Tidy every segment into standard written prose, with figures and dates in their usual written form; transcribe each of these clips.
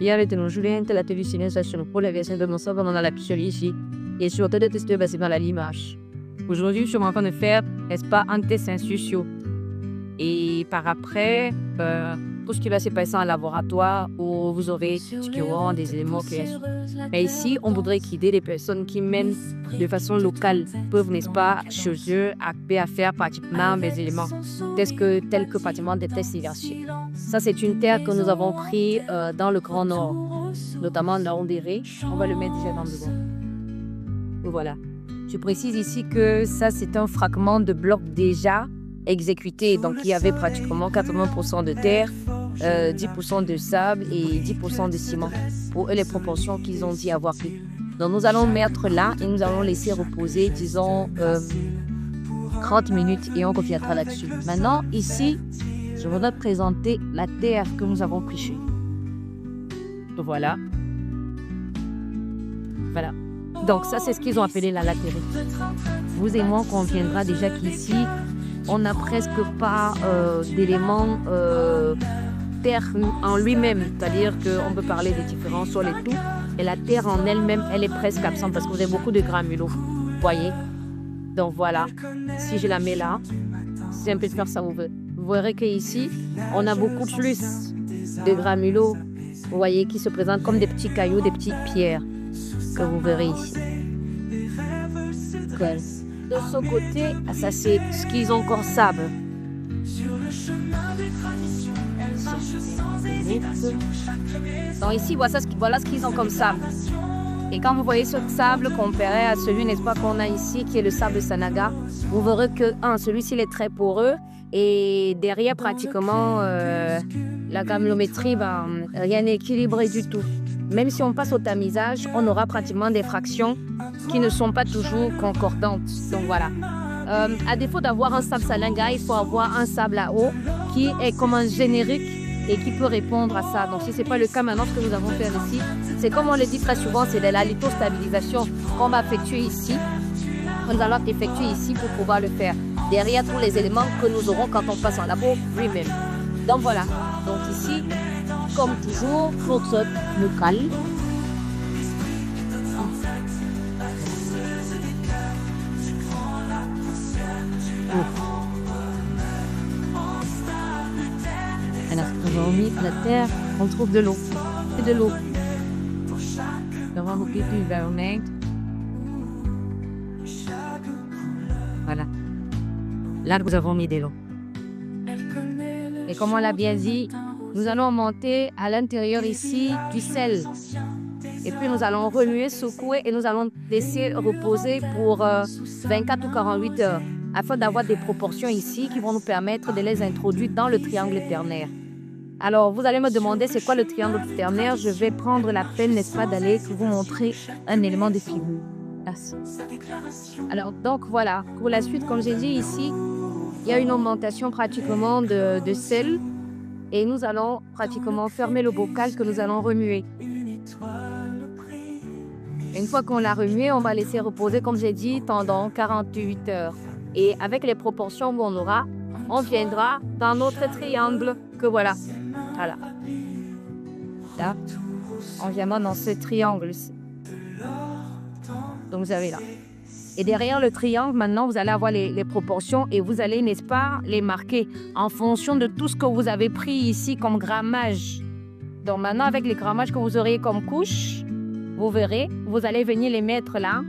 Io avete uno studente, la télévision, session pour la version de mon savoir dans la picture ici. Et sur de tester basé dans l'image. Aujourd'hui, je suis en train de faire, n'est-ce pas, un test institution. Et par après, tout ce qui va se passer en laboratoire où vous aurez des éléments clairs. Mais ici, on voudrait guider les personnes qui, même de façon locale, peuvent, n'est-ce pas, chez eux, à faire pratiquement des éléments tels que pratiquement des tests divergés. Ça, c'est une terre que nous avons pris dans le Grand Nord, notamment dans Ondéré. On va le mettre déjà dans le devant. Voilà. Je précise ici que ça, c'est un fragment de bloc déjà exécuté. Donc, il y avait pratiquement 80% de terre, 10% de sable et 10% de ciment. Pour eux, les proportions qu'ils ont dit avoir pris. Donc, nous allons mettre là et nous allons laisser reposer, disons, 30 minutes et on reviendra là-dessus. Maintenant, ici, je voudrais présenter la terre que nous avons pêchée. Voilà. Voilà. Donc, ça, c'est ce qu'ils ont appelé la latérite. Vous et moi, on conviendra déjà qu'ici, on n'a presque pas d'éléments terre en lui-même. C'est-à-dire qu'on peut parler des différents sols et tout. Et la terre en elle-même, elle est presque absente parce que vous avez beaucoup de granulos. Vous voyez? Donc, voilà. Si je la mets là, c'est un peu de faire ça, vous verrez qu'ici, on a beaucoup plus de granulos, vous voyez, qui se présentent comme des petits cailloux, des petites pierres. Que vous verrez ici. De ce côté, ça c'est ce qu'ils ont comme sable. Donc ici, voilà ce qu'ils ont comme sable. Et quand vous voyez ce sable comparé à celui, n'est-ce pas, qu'on a ici, qui est le sable Sanaga, vous verrez que, celui-ci il est très poreux et derrière, pratiquement, la granulométrie, rien n'est équilibré du tout. Même si on passe au tamisage, on aura pratiquement des fractions qui ne sont pas toujours concordantes. Donc voilà. À défaut d'avoir un sable Sanaga, il faut avoir un sable à eau qui est comme un générique et qui peut répondre à ça. Donc si ce n'est pas le cas maintenant, ce que nous avons fait ici, c'est comme on le dit très souvent, c'est de la lithostabilisation qu'on va effectuer ici. Nous allons effectuer ici pour pouvoir le faire. Derrière tous les éléments que nous aurons quand on passe en labo lui-même. Donc voilà. Donc ici, comme toujours, source locale. Alors, on va remettre la terre, on trouve de l'eau. C'est de l'eau. On va remettre du vernis. Voilà. Là, nous avons mis de l'eau. Et comme on l'a bien dit, nous allons monter à l'intérieur ici du sel. Et puis nous allons remuer, secouer et nous allons laisser reposer pour 24 ou 48 heures afin d'avoir des proportions ici qui vont nous permettre de les introduire dans le triangle ternaire. Alors vous allez me demander c'est quoi le triangle ternaire. Je vais prendre la peine, n'est-ce pas, d'aller vous montrer un élément de figure. Alors donc voilà, pour la suite, comme j'ai dit ici, il y a une augmentation pratiquement de sel. Et nous allons pratiquement fermer le bocal que nous allons remuer. Une fois qu'on l'a remué, on va laisser reposer, comme j'ai dit, pendant 48 heures. Et avec les proportions qu'on aura, on viendra dans notre triangle que voilà. Voilà. Là, on vient dans ce triangle-ci. Donc vous avez là. Et derrière le triangle, maintenant, vous allez avoir les proportions et vous allez, n'est-ce pas, les marquer en fonction de tout ce que vous avez pris ici comme grammage. Donc maintenant, avec les grammages que vous aurez comme couche, vous verrez, vous allez venir les mettre là.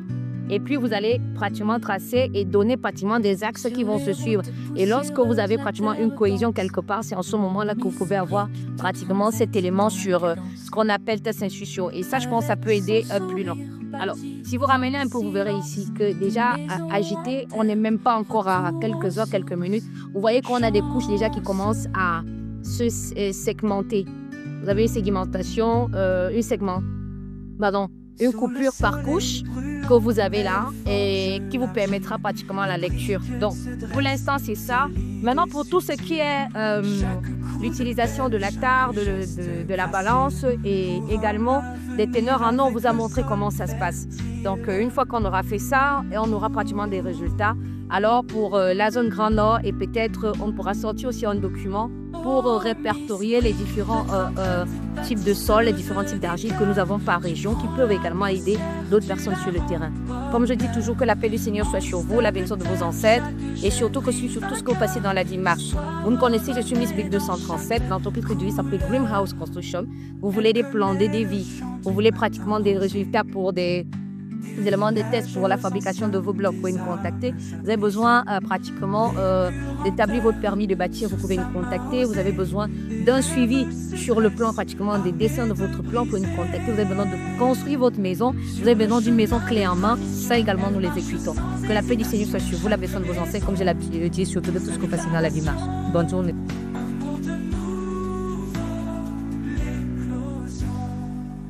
Et puis, vous allez pratiquement tracer et donner pratiquement des axes qui vont se suivre. Et lorsque vous avez pratiquement une cohésion quelque part, c'est en ce moment-là que vous pouvez avoir pratiquement cet élément sur ce qu'on appelle test intuition. Et ça, je pense, ça peut aider plus long. Alors, si vous ramenez un peu, vous verrez ici que déjà, agité, on n'est même pas encore à quelques heures, quelques minutes. Vous voyez qu'on a des couches déjà qui commencent à se segmenter. Vous avez une segmentation, une coupure par couche que vous avez là et qui vous permettra pratiquement la lecture. Donc, pour l'instant, c'est ça. Maintenant, pour tout ce qui est l'utilisation de la tare, de la balance et également des teneurs en eau, on vous a montré comment ça se passe. Donc, une fois qu'on aura fait ça, et on aura pratiquement des résultats. Alors, pour la zone Grand Nord, et peut-être on pourra sortir aussi un document pour répertorier les différents types de sols, les différents types d'argile que nous avons par région qui peuvent également aider d'autres personnes sur le terrain. Comme je dis toujours, que la paix du Seigneur soit sur vous, la bénédiction de vos ancêtres et surtout que sur tout ce que vous passez dans la démarche. Vous me connaissez, je suis Miss Big 237, l'entreprise que je s'appelle Greenhouse Construction. Vous voulez des plans, des devis, vous voulez pratiquement des résultats pour des éléments de test pour la fabrication de vos blocs, vous pouvez nous contacter. Vous avez besoin pratiquement d'établir votre permis de bâtir, vous pouvez nous contacter. Vous avez besoin d'un suivi sur le plan, pratiquement des dessins de votre plan, vous pouvez nous contacter. Vous avez besoin de construire votre maison, vous avez besoin d'une maison clé en main, ça également nous les exécutons. Que la paix du Seigneur soit sur vous, la personne de vos ancêtres, comme j'ai l'habitude de dire, surtout de tout ce que vous passez dans la démarche. Bonne journée.